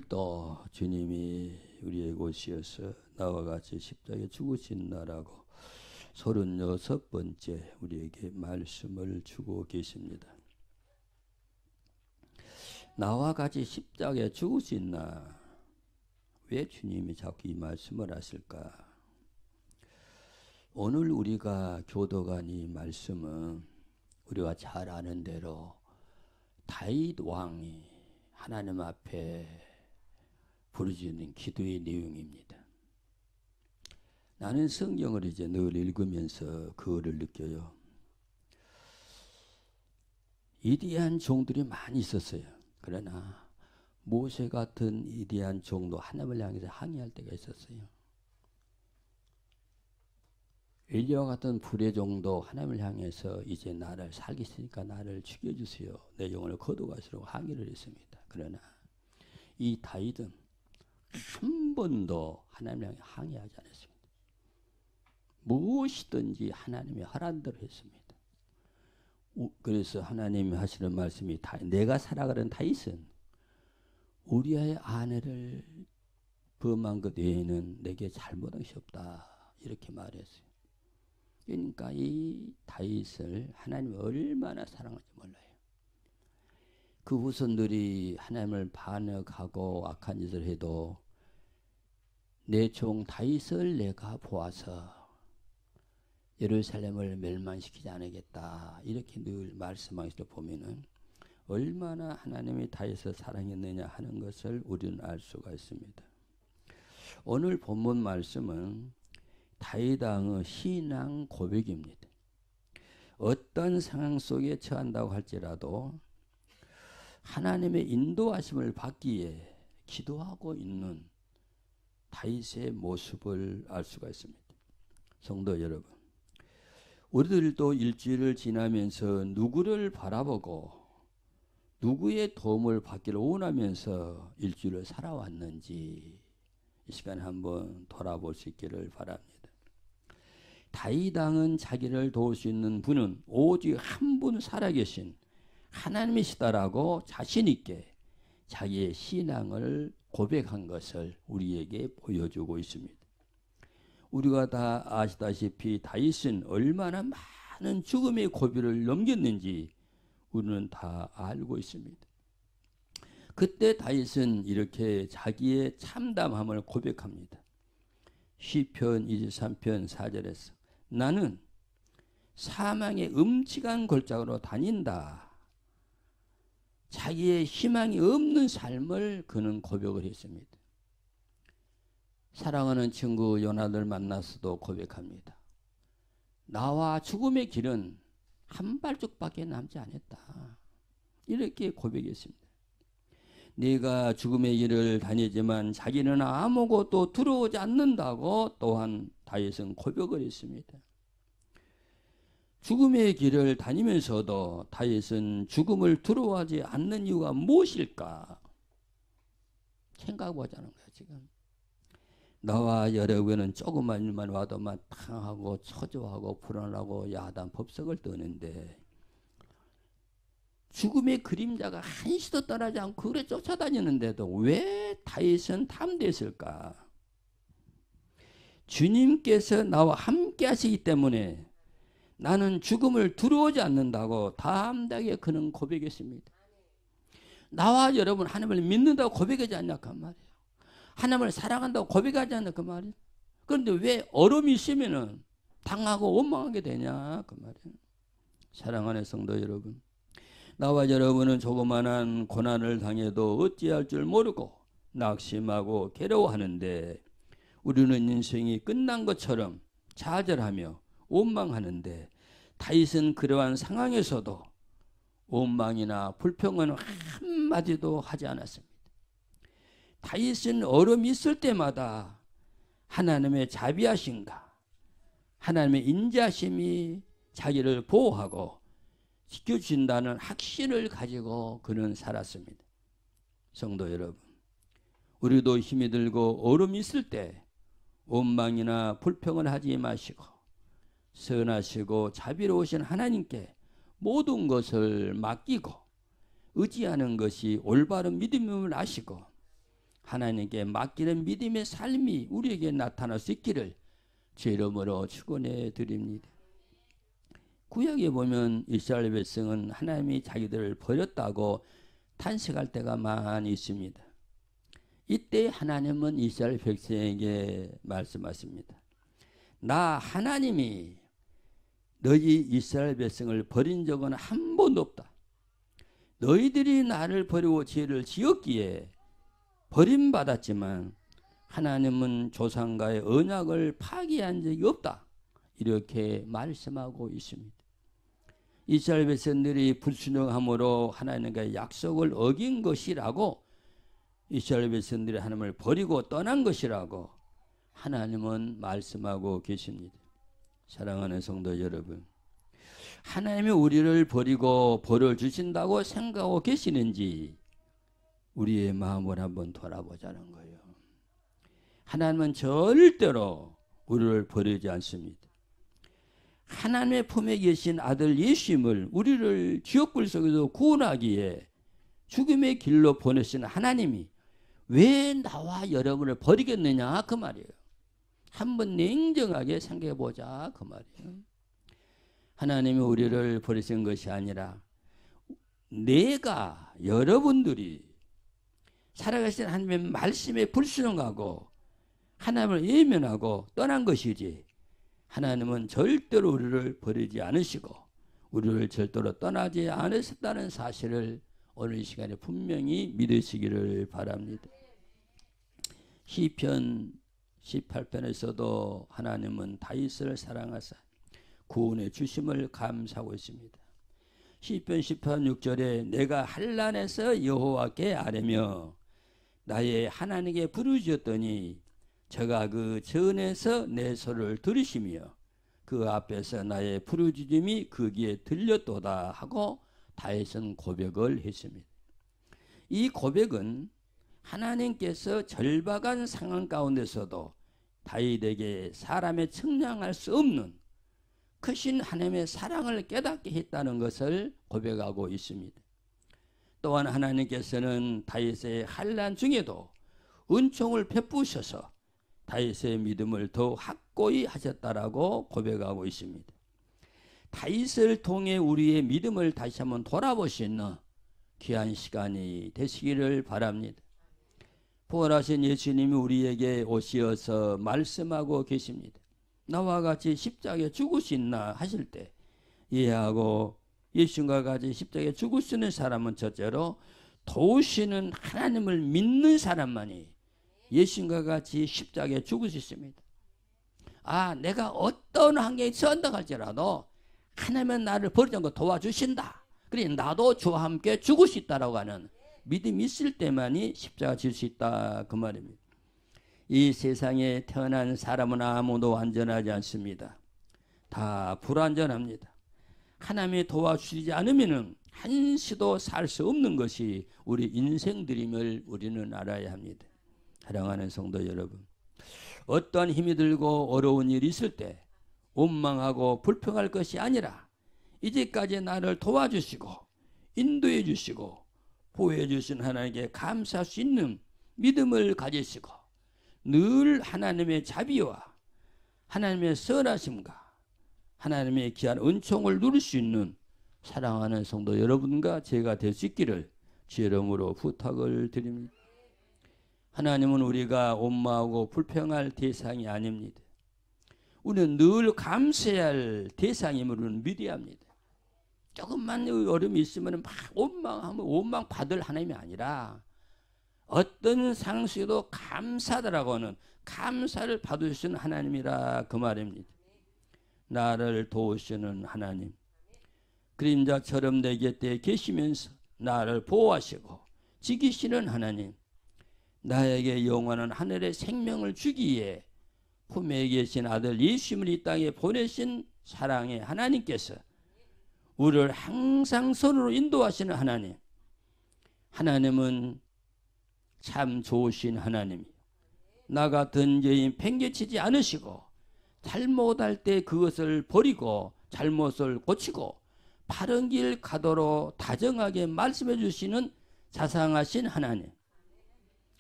또 주님이 우리에게 오시어서 나와 같이 십자가에 죽으신 나라고 36번째 우리에게 말씀을 주고 계십니다. 나와 같이 십자가에 죽으신 나, 왜 주님이 자꾸 이 말씀을 하실까? 오늘 우리가 교도한 이 말씀은 우리가 잘 아는 대로 다윗 왕이 하나님 앞에 부르짖는 기도의 내용입니다. 나는 성경을 이제 늘 읽으면서 그거를 느껴요. 위대한 종들이 많이 있었어요. 그러나 모세 같은 위대한 종도 하나님을 향해서 항의할 때가 있었어요. 엘리야 같은 불의 종도 하나님을 향해서 이제 나를 살겠으니까 나를 죽여주세요. 내 영혼을 거둬가시라고 항의를 했습니다. 그러나 이 다윗은 한 번도 하나님 향해 항의하지 않았습니다. 무엇이든지 하나님이 하라는 대로 했습니다. 그래서 하나님이 하시는 말씀이 내가 살아가는 다윗은 우리아의 아내를 범한 것 외에는 내게 잘못한 것이 없다. 이렇게 말했어요. 그러니까 이 다윗을 하나님이 얼마나 사랑하는지 몰라요. 그 후손들이 하나님을 반역하고 악한 짓을 해도 내 종 다윗을 내가 보아서 예루살렘을 멸망시키지 않겠다. 이렇게 늘 말씀하시다 보면은 얼마나 하나님이 다윗을 사랑했느냐 하는 것을 우리는 알 수가 있습니다. 오늘 본문 말씀은 다윗 왕의 신앙 고백입니다. 어떤 상황 속에 처한다고 할지라도 하나님의 인도하심을 받기에 기도하고 있는 다윗의 모습을 알 수가 있습니다. 성도 여러분, 우리들도 일주일을 지나면서 누구를 바라보고 누구의 도움을 받기를 원하면서 일주일을 살아왔는지 이 시간에 한번 돌아볼 수 있기를 바랍니다. 다윗 왕은 자기를 도울 수 있는 분은 오직 한 분 살아계신 하나님이시다라고 자신 있게 자기의 신앙을 고백한 것을 우리에게 보여주고 있습니다. 우리가 다 아시다시피 다윗은 얼마나 많은 죽음의 고비를 넘겼는지 우리는 다 알고 있습니다. 그때 다윗은 이렇게 자기의 참담함을 고백합니다. 시편 23편 4절에서 나는 사망의 음침한 골짜기로 다닌다. 자기의 희망이 없는 삶을 그는 고백을 했습니다. 사랑하는 친구 요나를 만나서도 고백합니다. 나와 죽음의 길은 한 발짝밖에 남지 않았다. 이렇게 고백했습니다. 네가 죽음의 길을 다니지만 자기는 아무것도 두려워하지 않는다고 또한 다윗은 고백을 했습니다. 죽음의 길을 다니면서도 다윗은 죽음을 두려워하지 않는 이유가 무엇일까? 생각해보자는 거야 지금. 나와 여러분은 조그만 일만 와도 막 당하고 초조하고 불안하고 야단 법석을 떠는데 죽음의 그림자가 한시도 떠나지 않고 그래 쫓아다니는데도 왜 다윗은 탐대했을까? 주님께서 나와 함께 하시기 때문에 나는 죽음을 두려워하지 않는다고 담대하게 그는 고백했습니다. 나와 여러분 하나님을 믿는다고 고백하지 않냐 그 말이에요. 하나님을 사랑한다고 고백하지 않냐 그 말이에요. 그런데 왜 얼음이 있으면은 당하고 원망하게 되냐 그 말이에요. 사랑하는 성도 여러분, 나와 여러분은 조그만한 고난을 당해도 어찌할 줄 모르고 낙심하고 괴로워하는데 우리는 인생이 끝난 것처럼 좌절하며 원망하는데 다윗은 그러한 상황에서도 원망이나 불평은 한마디도 하지 않았습니다. 다윗은 어려움이 있을 때마다 하나님의 자비하심과 하나님의 인자심이 자기를 보호하고 지켜준다는 확신을 가지고 그는 살았습니다. 성도 여러분, 우리도 힘이 들고 어려움이 있을 때 원망이나 불평을 하지 마시고 선하시고 자비로우신 하나님께 모든 것을 맡기고 의지하는 것이 올바른 믿음임을 아시고 하나님께 맡기는 믿음의 삶이 우리에게 나타날 수 있기를 주 이름으로 축원해 드립니다. 구약에 보면 이스라엘 백성은 하나님이 자기들을 버렸다고 탄식할 때가 많이 있습니다. 이때 하나님은 이스라엘 백성에게 말씀하십니다. 나 하나님이 너희 이스라엘 백성을 버린 적은 한 번도 없다. 너희들이 나를 버리고 죄를 지었기에 버림받았지만 하나님은 조상과의 언약을 파기한 적이 없다. 이렇게 말씀하고 있습니다. 이스라엘 백성들이 불순종함으로 하나님과의 약속을 어긴 것이라고, 이스라엘 백성들이 하나님을 버리고 떠난 것이라고 하나님은 말씀하고 계십니다. 사랑하는 성도 여러분, 하나님이 우리를 버리고 벌을 주신다고 생각하고 계시는지 우리의 마음을 한번 돌아보자는 거예요. 하나님은 절대로 우리를 버리지 않습니다. 하나님의 품에 계신 아들 예수님을 우리를 지옥불 속에서 구원하기에 죽음의 길로 보내신 하나님이 왜 나와 여러분을 버리겠느냐 그 말이에요. 한번 냉정하게 생각해 보자 그 말이에요. 하나님이 우리를 버리신 것이 아니라 내가, 여러분들이 살아가신 하나님의 말씀에 불순종하고 하나님을 외면하고 떠난 것이지, 하나님은 절대로 우리를 버리지 않으시고 우리를 절대로 떠나지 않으셨다는 사실을 오늘 이 시간에 분명히 믿으시기를 바랍니다. 시편 18편에서도 하나님은 다윗을 사랑하사 구원해 주심을 감사하고 있습니다. 시편 18편 6절에 내가 한란에서 여호와께 아뢰며 나의 하나님께 부르짖었더니 저가 그 전에서 내 소리를 들으시며 그 앞에서 나의 부르짖음이 그 귀에 들렸도다 하고 다윗은 고백을 했습니다. 이 고백은 하나님께서 절박한 상황 가운데서도 다윗에게 사람의 측량할 수 없는 크신 하나님의 사랑을 깨닫게 했다는 것을 고백하고 있습니다. 또한 하나님께서는 다윗의 환난 중에도 은총을 베푸셔서 다윗의 믿음을 더 확고히 하셨다라고 고백하고 있습니다. 다윗을 통해 우리의 믿음을 다시 한번 돌아볼 수 있는 귀한 시간이 되시기를 바랍니다. 부활하신 예수님이 우리에게 오시어서 말씀하고 계십니다. 나와 같이 십자가에 죽을 수 있나 하실 때 이해하고 예수님과 같이 십자가에 죽을 수 있는 사람은 첫째로 도우시는 하나님을 믿는 사람만이 예수님과 같이 십자가에 죽을 수 있습니다. 내가 어떤 환경에 처한다 할지라도 하나님은 나를 버리지 않고 도와주신다. 그래 나도 주와 함께 죽을 수 있다라고 하는 믿음이 있을 때만이 십자가 질 수 있다 그 말입니다. 이 세상에 태어난 사람은 아무도 안전하지 않습니다. 다 불안전합니다. 하나님이 도와주시지 않으면 한시도 살 수 없는 것이 우리 인생들임을 우리는 알아야 합니다. 사랑하는 성도 여러분, 어떠한 힘이 들고 어려운 일이 있을 때 원망하고 불평할 것이 아니라 이제까지 나를 도와주시고 인도해 주시고 보호해 주신 하나님께 감사할 수 있는 믿음을 가지시고 늘 하나님의 자비와 하나님의 선하심과 하나님의 귀한 은총을 누릴 수 있는 사랑하는 성도 여러분과 제가 될 수 있기를 주 이름으로 부탁을 드립니다. 하나님은 우리가 원망하고 불평할 대상이 아닙니다. 우리는 늘 감사해야 할 대상임을 믿어야 합니다. 조금만 어려움이 있으면 막 원망하면 원망 받을 하나님이 아니라 어떤 상황 속에도 감사하더라고 하는 감사를 받으시는 하나님이라 그 말입니다. 나를 도우시는 하나님, 그림자처럼 내 곁에 계시면서 나를 보호하시고 지키시는 하나님, 나에게 영원한 하늘의 생명을 주기에 품에 계신 아들 예수님을 이 땅에 보내신 사랑의 하나님께서 우리를 항상 선으로 인도하시는 하나님, 하나님은 참 좋으신 하나님이요, 나 같은 죄인 팽개치지 않으시고 잘못할 때 그것을 버리고 잘못을 고치고 바른 길 가도록 다정하게 말씀해 주시는 자상하신 하나님,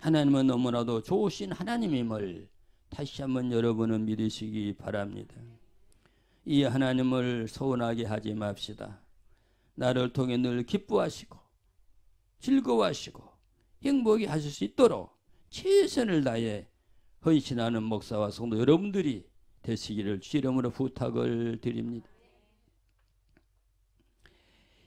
하나님은 너무나도 좋으신 하나님임을 다시 한번 여러분은 믿으시기 바랍니다. 이 하나님을 서운하게 하지 맙시다. 나를 통해 늘 기뻐하시고 즐거워하시고 행복하게 하실 수 있도록 최선을 다해 헌신하는 목사와 성도 여러분들이 되시기를 주 이름으로 부탁을 드립니다.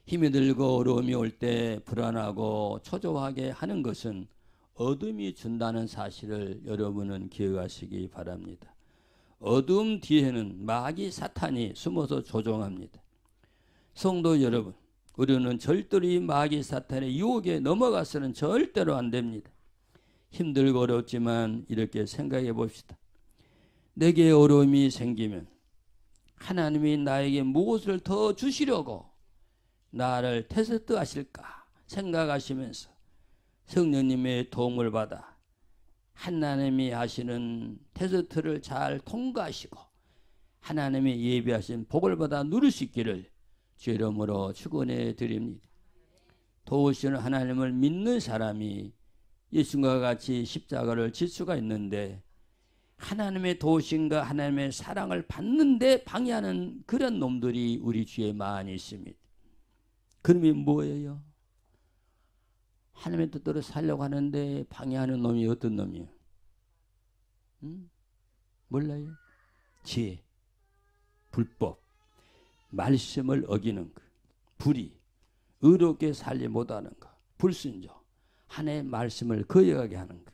힘이 들고 어려움이 올 때 불안하고 초조하게 하는 것은 어둠이 준다는 사실을 여러분은 기억하시기 바랍니다. 어둠 뒤에는 마귀 사탄이 숨어서 조종합니다. 성도 여러분, 우리는 절대로 이 마귀 사탄의 유혹에 넘어가서는 절대로 안 됩니다. 힘들고 어렵지만 이렇게 생각해 봅시다. 내게 어려움이 생기면 하나님이 나에게 무엇을 더 주시려고 나를 테스트 하실까 생각하시면서 성령님의 도움을 받아 하나님이 하시는 테스트를 잘 통과하시고 하나님이 예비하신 복을 받아 누릴 수 있기를 주 이름으로 축원해 드립니다. 도우시는 하나님을 믿는 사람이 예수님과 같이 십자가를 질 수가 있는데 하나님의 도우심과 하나님의 사랑을 받는데 방해하는 그런 놈들이 우리 주위에 많이 있습니다. 그놈이 뭐예요? 하나님의 뜻대로 살려고 하는데 방해하는 놈이 어떤 놈이에요? 몰라요? 죄, 불법, 말씀을 어기는 것, 불의, 의롭게 살지 못하는 것, 불순종, 하나님의 말씀을 거역하게 하는 것.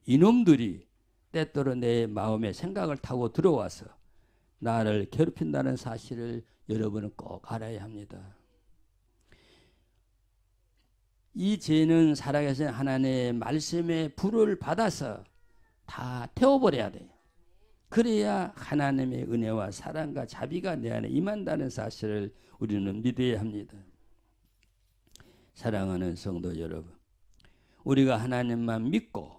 이놈들이 때때로 내 마음의 생각을 타고 들어와서 나를 괴롭힌다는 사실을 여러분은 꼭 알아야 합니다. 이 죄는 살아계신 하나님의 말씀의 불을 받아서 다 태워버려야 돼요. 그래야 하나님의 은혜와 사랑과 자비가 내 안에 임한다는 사실을 우리는 믿어야 합니다. 사랑하는 성도 여러분, 우리가 하나님만 믿고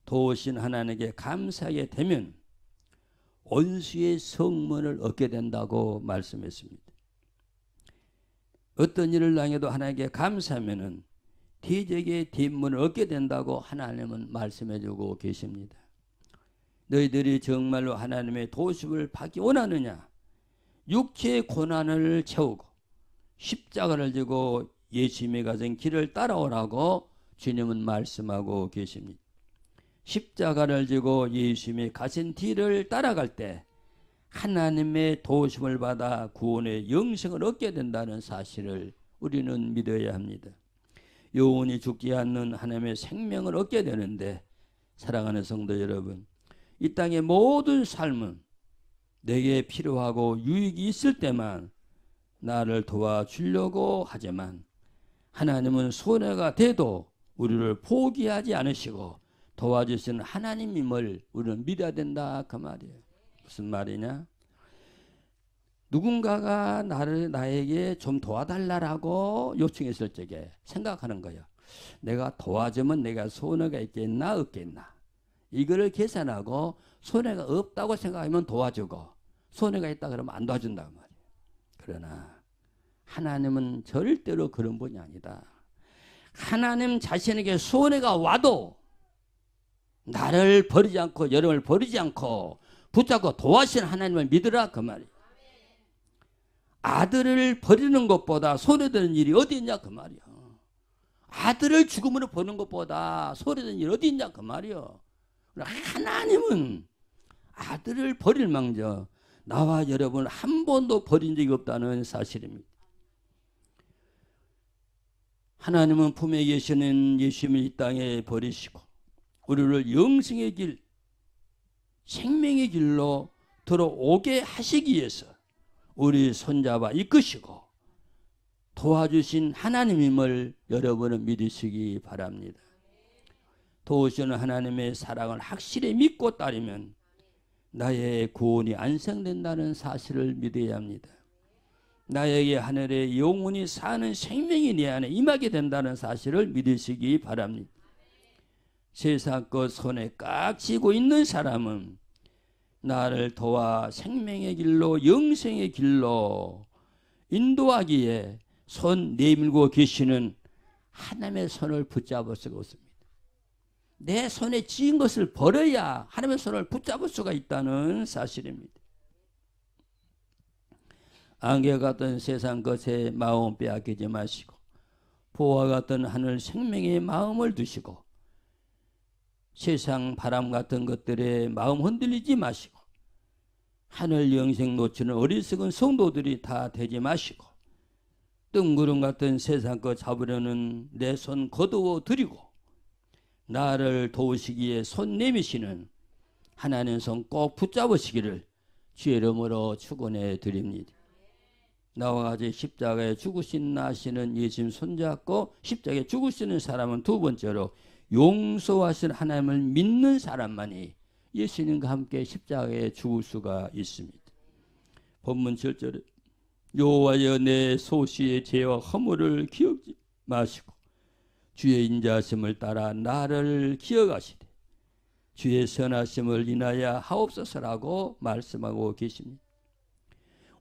도우신 하나님께 감사하게 되면 원수의 성문을 얻게 된다고 말씀했습니다. 어떤 일을 당해도 하나님께 감사하면은 대적의 뒷문을 얻게 된다고 하나님은 말씀해주고 계십니다. 너희들이 정말로 하나님의 도우심을 받기 원하느냐? 육체의 고난을 채우고 십자가를 지고 예수님이 가진 길을 따라오라고 주님은 말씀하고 계십니다. 십자가를 지고 예수님이 가신 길을 따라갈 때 하나님의 도우심을 받아 구원의 영생을 얻게 된다는 사실을 우리는 믿어야 합니다. 영원히 죽지 않는 하나님의 생명을 얻게 되는데, 사랑하는 성도 여러분, 이 땅의 모든 삶은 내게 필요하고 유익이 있을 때만 나를 도와주려고 하지만 하나님은 손해가 돼도 우리를 포기하지 않으시고 도와주시는 하나님임을 우리는 믿어야 된다, 그 말이에요. 무슨 말이냐? 누군가가 나에게 좀 도와달라고 요청했을 적에 생각하는 거예요. 내가 도와주면 내가 손해가 있겠나 없겠나. 이거를 계산하고 손해가 없다고 생각하면 도와주고 손해가 있다 그러면 안 도와준단 말이에요. 그러나 하나님은 절대로 그런 분이 아니다. 하나님 자신에게 손해가 와도 나를 버리지 않고 여러분을 버리지 않고 붙잡고 도와주시는 하나님을 믿으라, 그 말이에요. 아들을 버리는 것보다 손해되는 일이 어디 있냐, 그 말이에요. 아들을 죽음으로 버리는 것보다 손해되는 일이 어디 있냐, 그 말이에요. 하나님은 아들을 버릴 망정 나와 여러분을 한 번도 버린 적이 없다는 사실입니다. 하나님은 품에 계시는 예수님을 이 땅에 버리시고 우리를 영생의 길, 생명의 길로 들어오게 하시기 위해서 우리 손잡아 이끄시고 도와주신 하나님임을 여러분은 믿으시기 바랍니다. 도우시는 하나님의 사랑을 확실히 믿고 따르면 나의 구원이 안생된다는 사실을 믿어야 합니다. 나에게 하늘에 영원히 사는 생명이 내 안에 임하게 된다는 사실을 믿으시기 바랍니다. 세상 것 손에 깍 쥐고 있는 사람은 나를 도와 생명의 길로 영생의 길로 인도하기에 손 내밀고 계시는 하나님의 손을 붙잡을 수가 없습니다. 내 손에 쥐인 것을 버려야 하나님의 손을 붙잡을 수가 있다는 사실입니다. 안개 같은 세상 것에 마음 빼앗기지 마시고 보화 같은 하늘 생명의 마음을 두시고 세상 바람 같은 것들에 마음 흔들리지 마시고 하늘 영생 놓치는 어리석은 성도들이 다 되지 마시고 뜬구름 같은 세상 것 잡으려는 내 손 거두어 드리고 나를 도우시기에 손 내미시는 하나님 손 꼭 붙잡으시기를 주의 이름으로 축원해 드립니다. 나와 같이 십자가에 죽으신 나시는 예수님 손잡고 십자가에 죽으시는 사람은 두 번째로 용서하신 하나님을 믿는 사람만이 예수님과 함께 십자가에 죽을 수가 있습니다. 본문 7절에 여호와여 내 소시의 죄와 허물을 기억지 마시고 주의 인자하심을 따라 나를 기억하시되 주의 선하심을 인하여 하옵소서라고 말씀하고 계십니다.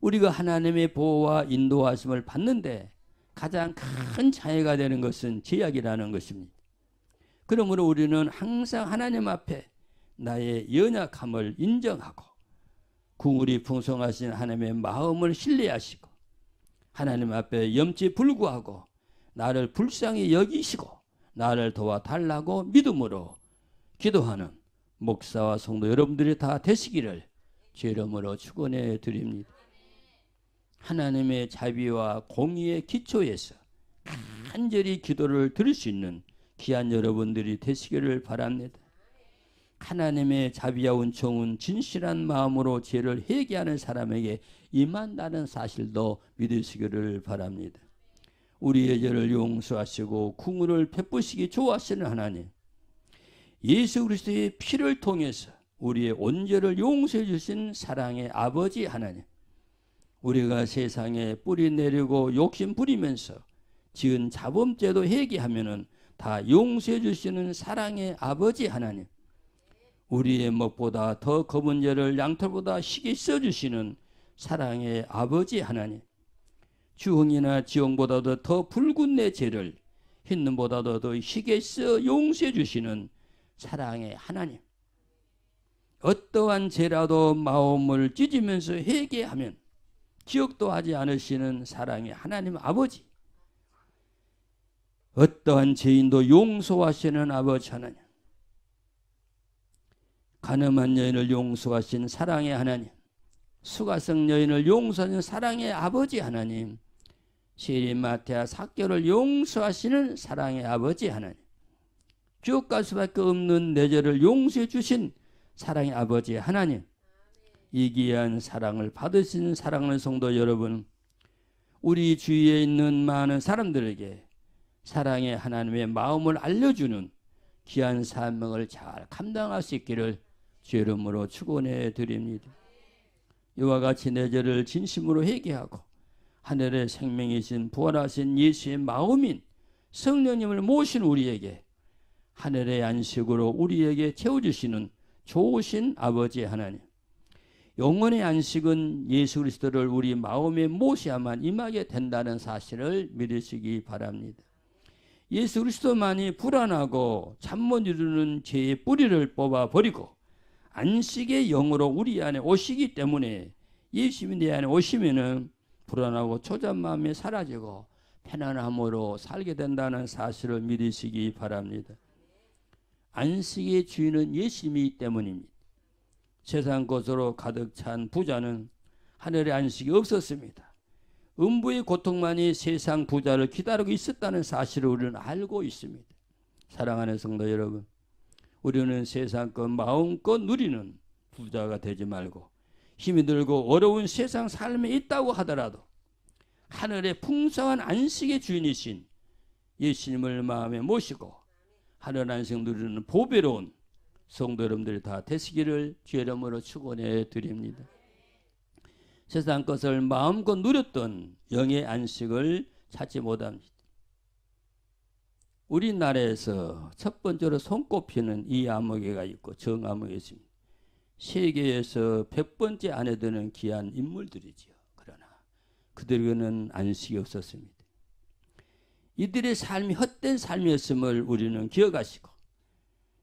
우리가 하나님의 보호와 인도하심을 받는데 가장 큰 장애가 되는 것은 죄악이라는 것입니다. 그러므로 우리는 항상 하나님 앞에 나의 연약함을 인정하고 궁울이 풍성하신 하나님의 마음을 신뢰하시고 하나님 앞에 염치 불구하고 나를 불쌍히 여기시고 나를 도와달라고 믿음으로 기도하는 목사와 성도 여러분들이 다 되시기를 주의 이름으로 축원해 드립니다. 하나님의 자비와 공의의 기초에서 간절히 기도를 드릴 수 있는 귀한 여러분들이 되시기를 바랍니다. 하나님의 자비와 은총은 진실한 마음으로 죄를 회개하는 사람에게 임한다는 사실도 믿으시기를 바랍니다. 우리의 죄를 용서하시고 궁을 베푸시기 좋아하시는 하나님, 예수 그리스도의 피를 통해서 우리의 온 죄를 용서해 주신 사랑의 아버지 하나님, 우리가 세상에 뿌리 내리고 욕심 부리면서 지은 자범죄도 회개하면은 다 용서해 주시는 사랑의 아버지 하나님, 우리의 먹보다 더 검은 죄를 양털보다 희게 써주시는 사랑의 아버지 하나님, 주홍이나 지홍보다도 더 붉은 내 죄를 흰눈보다도 더 희게 써 용서해 주시는 사랑의 하나님, 어떠한 죄라도 마음을 찢으면서 회개하면 기억도 하지 않으시는 사랑의 하나님 아버지, 어떠한 죄인도 용서하시는 아버지 하나님, 가늠한 여인을 용서하신 사랑의 하나님, 수가성 여인을 용서하신 사랑의 아버지 하나님, 세리 마태와 삭개를 용서하시는 사랑의 아버지 하나님, 죽을 수밖에 없는 내 죄를 용서해 주신 사랑의 아버지 하나님, 이 귀한 사랑을 받으신 사랑하는 성도 여러분, 우리 주위에 있는 많은 사람들에게 사랑의 하나님의 마음을 알려주는 귀한 사명을 잘 감당할 수 있기를 주의 이름으로 축원해 드립니다. 이와 같이 내 죄를 진심으로 회개하고 하늘의 생명이신 부활하신 예수의 마음인 성령님을 모신 우리에게 하늘의 안식으로 우리에게 채워주시는 좋으신 아버지 하나님, 영원의 안식은 예수 그리스도를 우리 마음에 모셔야만 임하게 된다는 사실을 믿으시기 바랍니다. 예수 그리스도만이 불안하고 잠 못 이루는 죄의 뿌리를 뽑아버리고 안식의 영으로 우리 안에 오시기 때문에 예수님이 내 안에 오시면은 불안하고 초조한 마음이 사라지고 편안함으로 살게 된다는 사실을 믿으시기 바랍니다. 안식의 주인은 예수님이기 때문입니다. 세상 것으로 가득 찬 부자는 하늘의 안식이 없었습니다. 음부의 고통만이 세상 부자를 기다리고 있었다는 사실을 우리는 알고 있습니다. 사랑하는 성도 여러분, 우리는 세상 것 마음껏 누리는 부자가 되지 말고 힘이 들고 어려운 세상 삶에 있다고 하더라도 하늘의 풍성한 안식의 주인이신 예수님을 마음에 모시고 하늘 안식 누리는 보배로운 성도 여러분들이 다 되시기를 주의 이름으로 축원해 드립니다. 세상 것을 마음껏 누렸던 영의 안식을 찾지 못합니다. 우리나라에서 첫 번째로 손꼽히는 이 암흑개가 있고 정암흑이 있습니다. 세계에서 100번째 안에 드는 귀한 인물들이지요. 그러나 그들에게는 안식이 없었습니다. 이들의 삶이 헛된 삶이었음을 우리는 기억하시고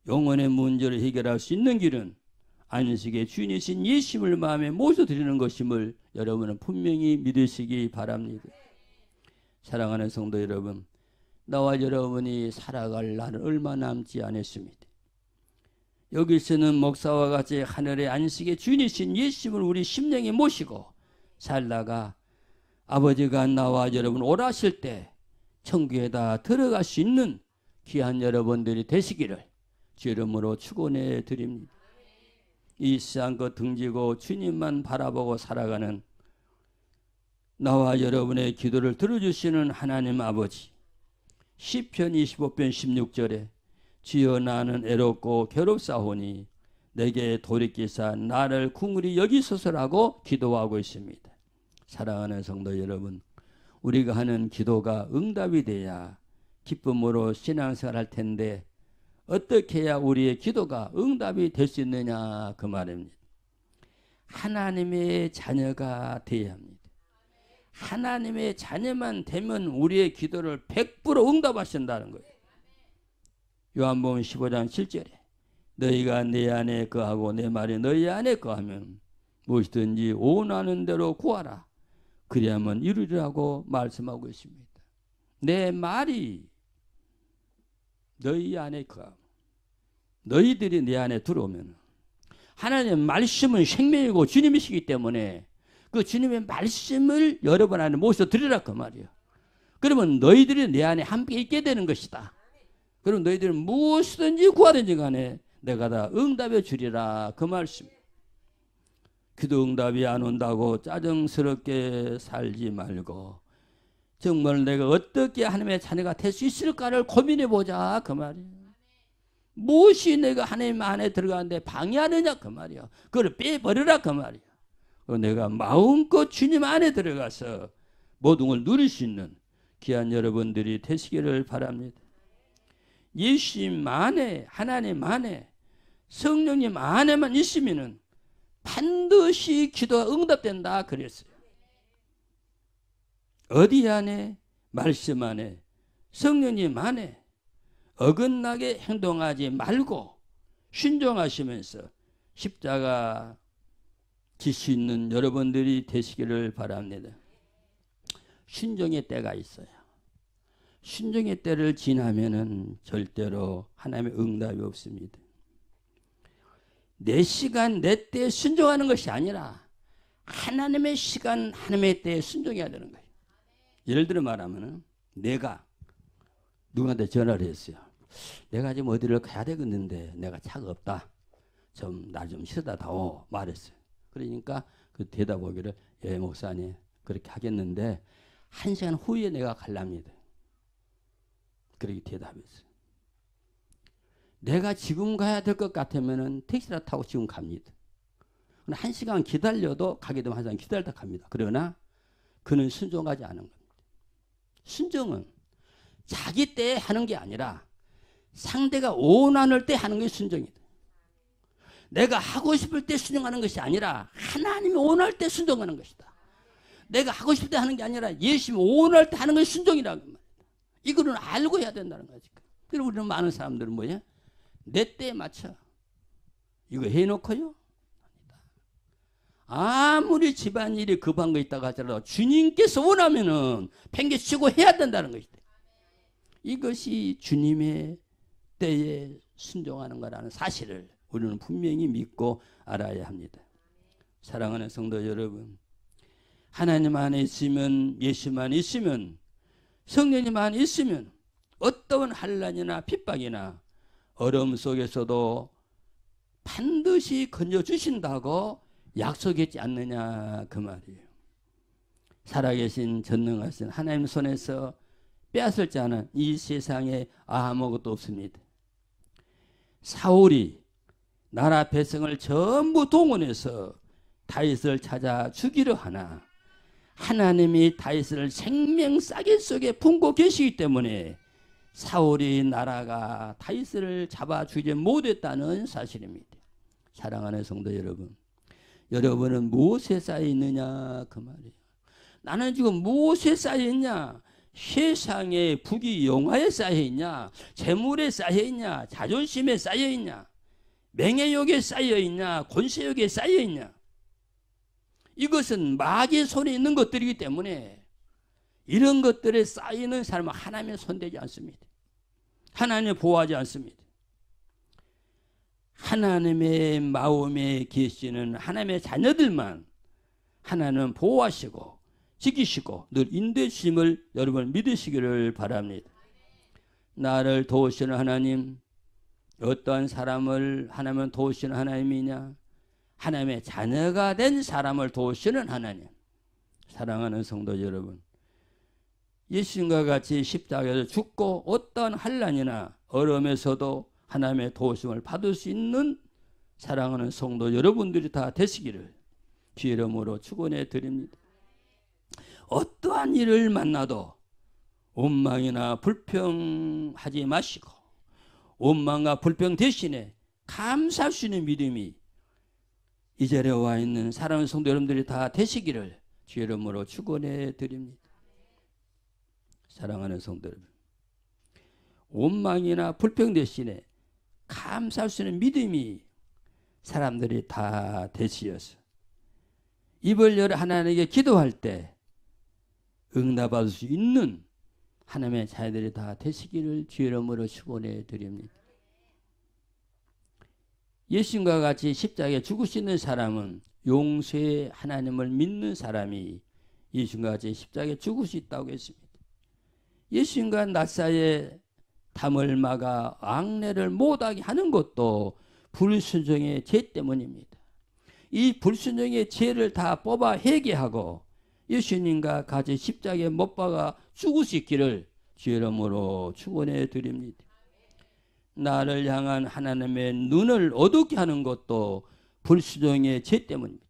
영혼의 문제를 해결할 수 있는 길은 안식의 주인이신 예수님을 마음에 모셔드리는 것임을 여러분은 분명히 믿으시기 바랍니다. 사랑하는 성도 여러분, 나와 여러분이 살아갈 날은 얼마 남지 않았습니다. 여기서는 목사와 같이 하늘의 안식의 주인이신 예수님을 우리 심령에 모시고 살다가 아버지가 나와 여러분 오라실 때 천국에다 들어갈 수 있는 귀한 여러분들이 되시기를 주 이름으로 축원해 드립니다. 이 세상 것 등지고 주님만 바라보고 살아가는 나와 여러분의 기도를 들어주시는 하나님 아버지, 시편 25편 16절에 주여 나는 애롭고 괴롭사오니 내게 돌이키사 나를 궁휼히 여기소서라고 기도하고 있습니다. 사랑하는 성도 여러분, 우리가 하는 기도가 응답이 돼야 기쁨으로 신앙생활 할 텐데 어떻게 해야 우리의 기도가 응답이 될 수 있느냐 그 말입니다. 하나님의 자녀가 되어야 합니다. 하나님의 자녀만 되면 우리의 기도를 100% 응답하신다는 거예요. 요한복음 15장 7절에 너희가 내 안에 거하고 내 말이 너희 안에 거하면 무엇이든지 원하는 대로 구하라. 그리하면 이루리라고 말씀하고 있습니다. 내 말이 너희 안에 거하면, 너희들이 내 안에 들어오면, 하나님의 말씀은 생명이고 주님이시기 때문에 그 주님의 말씀을 여러분 안에 모셔드리라 그 말이에요. 그러면 너희들이 내 안에 함께 있게 되는 것이다. 그럼 너희들은 무엇이든지 구하든지 간에 내가 다 응답해 주리라 그 말씀. 기도 응답이 안 온다고 짜증스럽게 살지 말고 정말 내가 어떻게 하나님의 자녀가 될 수 있을까를 고민해 보자 그 말이에요. 무엇이 내가 하나님 안에 들어가는데 방해하느냐 그 말이에요. 그걸 빼버리라 그 말이에요. 내가 마음껏 주님 안에 들어가서 모든 걸 누릴 수 있는 귀한 여러분들이 되시기를 바랍니다. 예수님 안에, 하나님 안에, 성령님 안에만 있으면은 반드시 기도가 응답된다 그랬어요. 어디 안에? 말씀 안에, 성령님 안에 어긋나게 행동하지 말고 순종하시면서 십자가 질 수 있는 여러분들이 되시기를 바랍니다. 순종의 때가 있어요. 순종의 때를 지나면은 절대로 하나님의 응답이 없습니다. 내 시간, 내 때에 순종하는 것이 아니라 하나님의 시간, 하나님의 때에 순종해야 되는 거예요. 예를 들어 말하면은 내가 누구한테 전화를 했어요. 내가 지금 어디를 가야 되겠는데 내가 차가 없다. 나 좀 쉬다 다오 말했어요. 그러니까 그 대답 오기를 예 목사님 그렇게 하겠는데 1시간 후에 내가 갈랍니다. 그렇게 대답했어요. 내가 지금 가야 될 것 같으면은 택시를 타고 지금 갑니다. 1시간 기다려도 가게 되면 1시간 기다렸다 갑니다. 그러나 그는 순종하지 않은 겁니다. 순종은 자기 때에 하는 게 아니라 상대가 원하는 때 하는 게 순종이다. 내가 하고 싶을 때 순종하는 것이 아니라 하나님이 원할 때 순종하는 것이다. 내가 하고 싶을 때 하는 게 아니라 예수님이 원할 때 하는 것이 순종이라고 말이다. 이거는 알고 해야 된다는 거지. 그리고 우리는 많은 사람들은 뭐야? 내 때에 맞춰. 이거 해놓고요? 아무리 집안일이 급한 거 있다고 하더라도 주님께서 원하면은 팽개치고 해야 된다는 것이다. 이것이 주님의 때에 순종하는 거라는 사실을 우리는 분명히 믿고 알아야 합니다. 사랑하는 성도 여러분, 하나님 안에 있으면, 예수만 있으면, 성령님 안에 있으면 어떠한 환난이나 핍박이나 어려움 속에서도 반드시 건져주신다고 약속했지 않느냐 그 말이에요. 살아계신 전능하신 하나님 손에서 빼앗을 자는 이 세상에 아무것도 없습니다. 사울이 나라 백성을 전부 동원해서 다윗을 찾아 죽이려 하나 하나님이 다윗을 생명 싸개 속에 품고 계시기 때문에 사울이 나라가 다윗을 잡아 죽이지 못했다는 사실입니다. 사랑하는 성도 여러분, 여러분은 무엇에 쌓여 있느냐 그 말이에요. 나는 지금 무엇에 쌓여 있냐? 세상에 북이 영화에 쌓여있냐, 재물에 쌓여있냐, 자존심에 쌓여있냐, 명예욕에 쌓여있냐, 권세욕에 쌓여있냐, 이것은 마귀의 손에 있는 것들이기 때문에 이런 것들에 쌓이는 사람은 하나님의 손대지 않습니다. 하나님을 보호하지 않습니다. 하나님의 마음에 계시는 하나님의 자녀들만 하나님은 보호하시고 지키시고 늘 인도해 주심을 여러분 믿으시기를 바랍니다. 나를 도우시는 하나님, 어떠한 사람을 하나님은 도우시는 하나님이냐? 하나님의 자녀가 된 사람을 도우시는 하나님. 사랑하는 성도 여러분, 예수님과 같이 십자가에서 죽고 어떠한 환난이나 어려움에서도 하나님의 도우심을 받을 수 있는 사랑하는 성도 여러분들이 다 되시기를 주의 이름으로 축원해 드립니다. 어떠한 일을 만나도 원망이나 불평하지 마시고 원망과 불평 대신에 감사할 수 있는 믿음이 이 자리에 와 있는 사랑하는 성도 여러분들이 다 되시기를 주의 이름으로 축원해 드립니다. 사랑하는 성도 여러분, 원망이나 불평 대신에 감사할 수 있는 믿음이 사람들이 다 되시어서 입을 열어 하나님에게 기도할 때 응답받을 수 있는 하나님의 자녀들이 다 되시기를 주의 이름으로 축원해 드립니다. 예수님과 같이 십자가에 죽으시는 사람은 용서의 하나님을 믿는 사람이 예수님과 같이 십자가에 죽을 수 있다고 했습니다. 예수님과 낮 사이에 담을 막아 왕래를 못하게 하는 것도 불순종의 죄 때문입니다. 이 불순종의 죄를 다 뽑아 회개하고 예수님과 같이 십자가에 못 박아 죽을 수 있기를 주의 이름으로 축원해 드립니다. 나를 향한 하나님의 눈을 어둡게 하는 것도 불순종의 죄 때문입니다.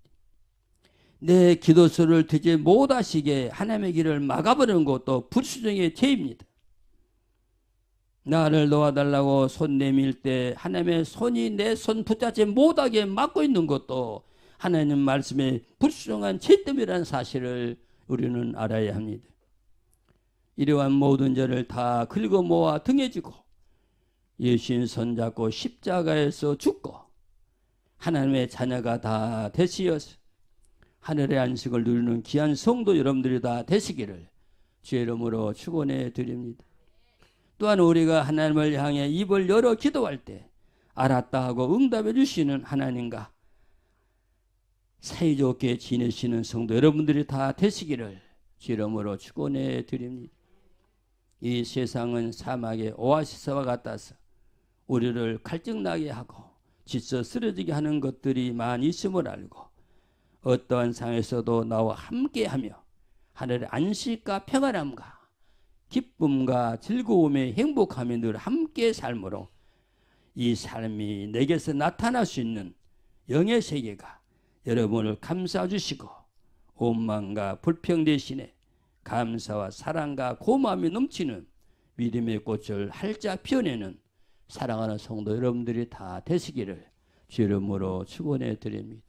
내 기도소를 듣지 못하시게 하나님의 길을 막아버리는 것도 불순종의 죄입니다. 나를 도와달라고 손 내밀 때 하나님의 손이 내 손 붙잡지 못하게 막고 있는 것도 하나님 말씀에 불순종한 죄 때문이라는 사실을 우리는 알아야 합니다. 이러한 모든 죄를 다 긁어 모아 등에 지고 예수님 손잡고 십자가에서 죽고 하나님의 자녀가 다 되시어서 하늘의 안식을 누리는 귀한 성도 여러분들이 다 되시기를 주의 이름으로 축원해 드립니다. 또한 우리가 하나님을 향해 입을 열어 기도할 때 알았다 하고 응답해 주시는 하나님과 사이좋게 지내시는 성도 여러분들이 다 되시기를 주의 이름으로 축원해 드립니다. 이 세상은 사막의 오아시스와 같아서 우리를 갈증나게 하고 지쳐 쓰러지게 하는 것들이 많이 있음을 알고 어떠한 상에서도 나와 함께하며 하늘의 안식과 평안함과 기쁨과 즐거움에 행복함이 늘 함께 삶으로 이 삶이 내게서 나타날 수 있는 영의 세계가 여러분을 감싸 주시고 원망과 불평 대신에 감사와 사랑과 고마움이 넘치는 믿음의 꽃을 활짝 피워내는 사랑하는 성도 여러분들이 다 되시기를 주의 이름으로 축원해 드립니다.